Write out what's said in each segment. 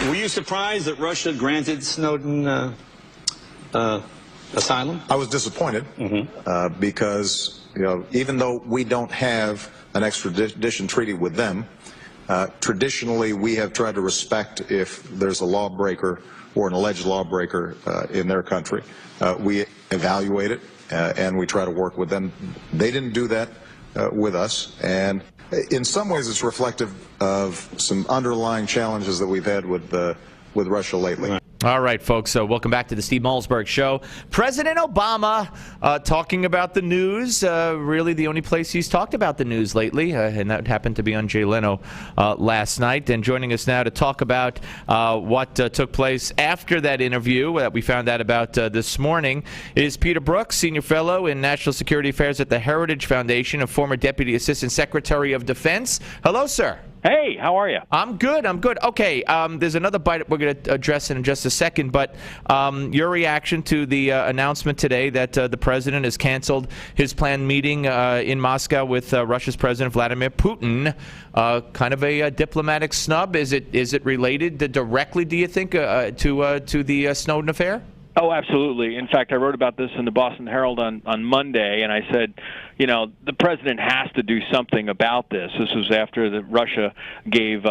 Were you surprised that Russia granted Snowden asylum? I was disappointed because, even though we don't have an extradition treaty with them, traditionally we have tried to respect if there's a lawbreaker or an alleged lawbreaker in their country. We evaluate it and we try to work with them. They didn't do that with us, and in some ways it's reflective of some underlying challenges that we've had with Russia lately. All right, folks, so welcome back to the Steve Malzberg Show. President Obama talking about the news, really the only place he's talked about the news lately, and that happened to be on Jay Leno last night. And joining us now to talk about what took place after that interview that we found out about this morning is Peter Brookes, Senior Fellow in National Security Affairs at the Heritage Foundation, a former Deputy Assistant Secretary of Defense. Hello, sir. Hey, how are you? I'm good. Okay, there's another bite we're going to address in just a second, but your reaction to the announcement today that the president has canceled his planned meeting in Moscow with Russia's President Vladimir Putin, kind of a diplomatic snub. Is it related directly, do you think, to the Snowden affair? Oh, absolutely. In fact, I wrote about this in the Boston Herald on Monday, and I said, the president has to do something about this. This was after Russia gave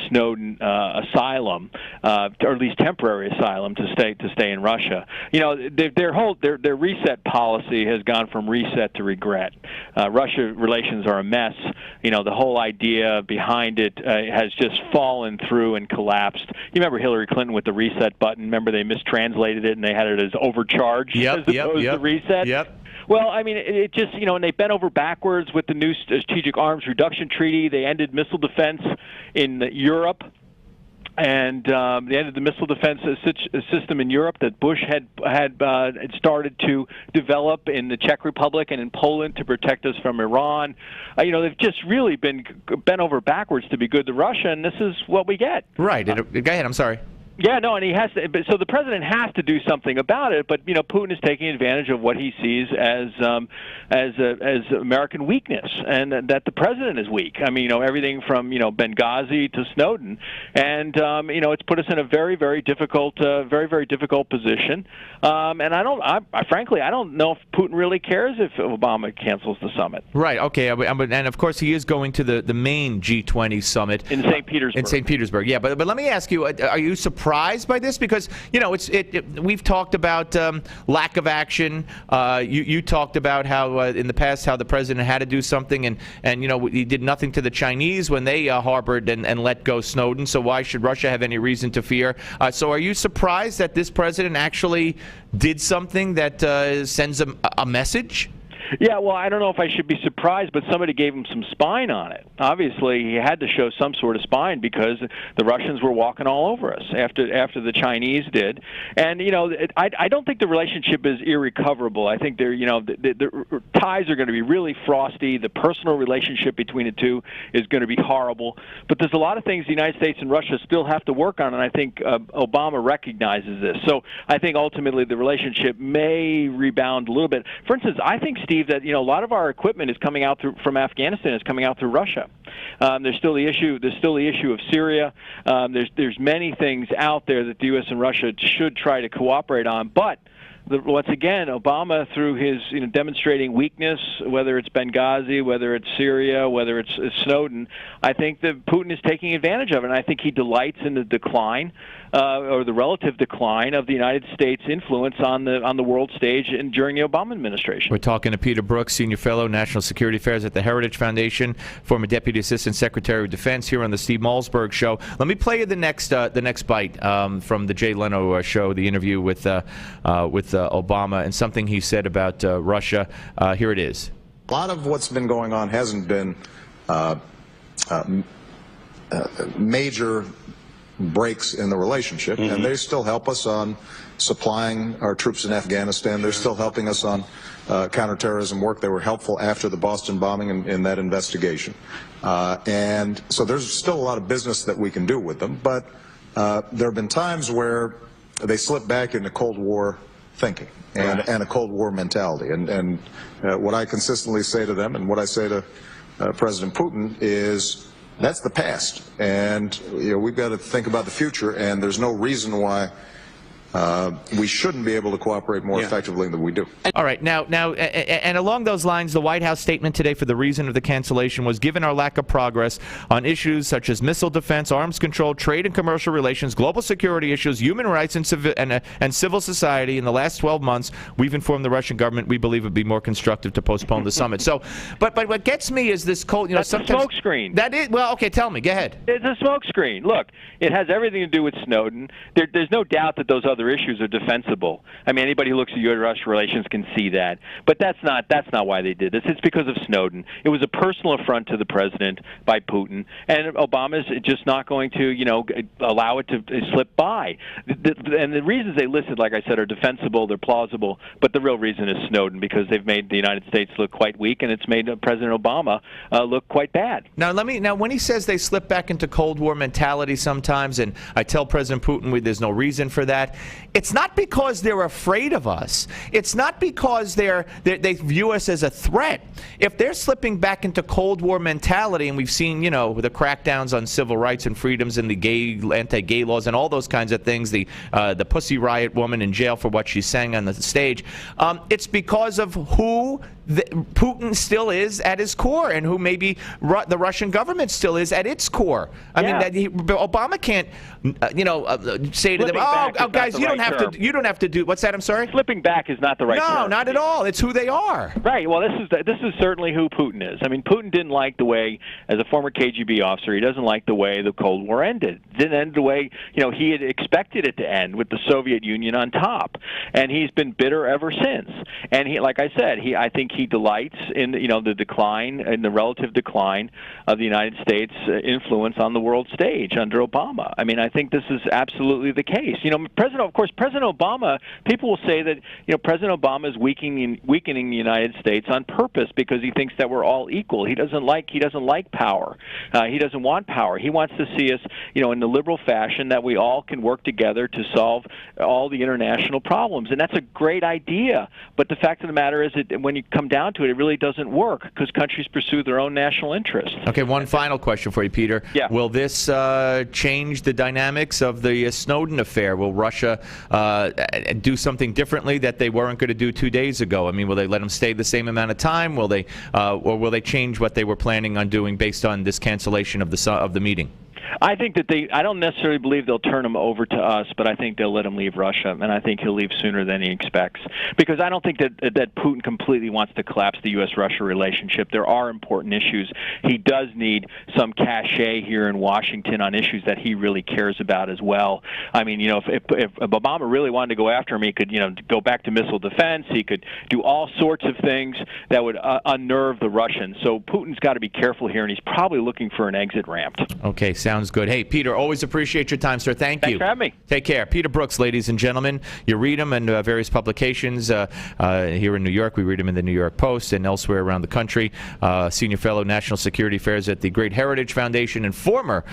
Snowden asylum, or at least temporary asylum, to stay in Russia. Their reset policy has gone from reset to regret. Russia relations are a mess. The whole idea behind it has just fallen through and collapsed. You remember Hillary Clinton with the reset button? Remember they mistranslated it and they had it as overcharge as opposed to reset? Yep. Well, I mean, it just, and they bent over backwards with the new Strategic Arms Reduction Treaty. They ended missile defense in Europe, and they ended the missile defense system in Europe that Bush had started to develop in the Czech Republic and in Poland to protect us from Iran. They've just really been bent over backwards to be good to Russia, and this is what we get. Right. Go ahead. I'm sorry. Yeah, no, and he has to. So the president has to do something about it. But Putin is taking advantage of what he sees as American weakness, and that the president is weak. I mean, everything from Benghazi to Snowden, and it's put us in a very, very difficult position. And frankly, I don't know if Putin really cares if Obama cancels the summit. Right. Okay. And of course, he is going to the main G20 summit in St. Petersburg. In St. Petersburg. Yeah. But let me ask you: are you surprised by this? Because we've talked about lack of action. You talked about how in the past how the president had to do something, and he did nothing to the Chinese when they harbored and let go Snowden. So why should Russia have any reason to fear? So are you surprised that this president actually did something that sends a message? Yeah, well, I don't know if I should be surprised, but somebody gave him some spine on it. Obviously, he had to show some sort of spine because the Russians were walking all over us after the Chinese did. And I don't think the relationship is irrecoverable. I think the ties are going to be really frosty. The personal relationship between the two is going to be horrible. But there's a lot of things the United States and Russia still have to work on, and I think Obama recognizes this. So I think ultimately the relationship may rebound a little bit. For instance, I think, Steve, that a lot of our equipment is coming out from Afghanistan is coming out through Russia. There's still the issue of Syria. There's many things out there that the U.S. and Russia should try to cooperate on, but once again, Obama, through his demonstrating weakness, whether it's Benghazi, whether it's Syria, whether it's Snowden, I think that Putin is taking advantage of it. And I think he delights in the decline or the relative decline of the United States' influence on the world stage during the Obama administration. We're talking to Peter Brookes, Senior Fellow, National Security Affairs at the Heritage Foundation, former Deputy Assistant Secretary of Defense, here on the Steve Malzberg Show. Let me play you the next bite from the Jay Leno show, the interview with Obama, and something he said about Russia. Here it is. A lot of what's been going on hasn't been major breaks in the relationship, and they still help us on supplying our troops in Afghanistan. They're still helping us on counterterrorism work. They were helpful after the Boston bombing in that investigation. And so there's still a lot of business that we can do with them, but there have been times where they slip back into Cold War thinking and a Cold War mentality. And what I consistently say to them and what I say to President Putin is that's the past, and we've got to think about the future. And there's no reason why we shouldn't be able to cooperate more effectively than we do. All right. Now, and along those lines, the White House statement today for the reason of the cancellation was, given our lack of progress on issues such as missile defense, arms control, trade and commercial relations, global security issues, human rights, and civil society in the last 12 months, we've informed the Russian government we believe it would be more constructive to postpone the summit. So, but what gets me is this cold, That's a smokescreen. That is, well, okay, tell me. Go ahead. It's a smokescreen. Look, it has everything to do with Snowden. There's no doubt that those other issues are defensible. I mean, anybody who looks at U.S.-Russia relations can see that. But that's not why they did this. It's because of Snowden. It was a personal affront to the president by Putin, and Obama's just not going to, allow it to slip by. And the reasons they listed, like I said, are defensible, they're plausible, but the real reason is Snowden, because they've made the United States look quite weak, and it's made President Obama look quite bad. Now, when he says they slip back into Cold War mentality sometimes, and I tell President Putin there's no reason for that, it's not because they're afraid of us. It's not because they view us as a threat. If they're slipping back into Cold War mentality, and we've seen, the crackdowns on civil rights and freedoms and the anti-gay laws and all those kinds of things, the Pussy Riot woman in jail for what she sang on the stage, it's because of who Putin still is at his core, and who maybe the Russian government still is at its core. I mean, Obama can't, say to them, "Oh, guys, you don't have to do." What's that? I'm sorry. Slipping back is not the right term. No, not at all. It's who they are. Right. Well, this is certainly who Putin is. I mean, Putin didn't like the way, as a former KGB officer, he doesn't like the way the Cold War ended. It didn't end the way he had expected it to end, with the Soviet Union on top, and he's been bitter ever since. And he, like I said, I think he delights in the decline, in the relative decline of the United States' influence on the world stage under Obama. I mean, I think this is absolutely the case. President Obama, people will say that President Obama is weakening the United States on purpose because he thinks that we're all equal. He doesn't like power. He doesn't want power. He wants to see us, in the liberal fashion, that we all can work together to solve all the international problems, and that's a great idea. But the fact of the matter is that when you come down to it, it really doesn't work, because countries pursue their own national interests. Okay, one final question for you, Peter. Yeah. Will this change the dynamics of the Snowden affair? Will Russia do something differently that they weren't going to do 2 days ago? I mean, will they let them stay the same amount of time? Will they, or will they change what they were planning on doing based on this cancellation of the meeting? I think that I don't necessarily believe they'll turn him over to us, but I think they'll let him leave Russia, and I think he'll leave sooner than he expects. Because I don't think that Putin completely wants to collapse the U.S.-Russia relationship. There are important issues. He does need some cachet here in Washington on issues that he really cares about as well. I mean, if Obama really wanted to go after him, he could, go back to missile defense. He could do all sorts of things that would unnerve the Russians. So Putin's got to be careful here, and he's probably looking for an exit ramp. Okay, sounds good. Hey, Peter, always appreciate your time, sir. Thank you. Thanks for having me. Take care. Peter Brookes, ladies and gentlemen. You read him in various publications here in New York. We read him in the New York Post and elsewhere around the country. Senior Fellow National Security Affairs at the Great Heritage Foundation, and former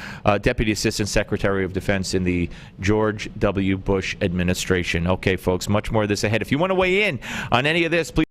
Deputy Assistant Secretary of Defense in the George W. Bush administration. Okay, folks, much more of this ahead. If you want to weigh in on any of this, please.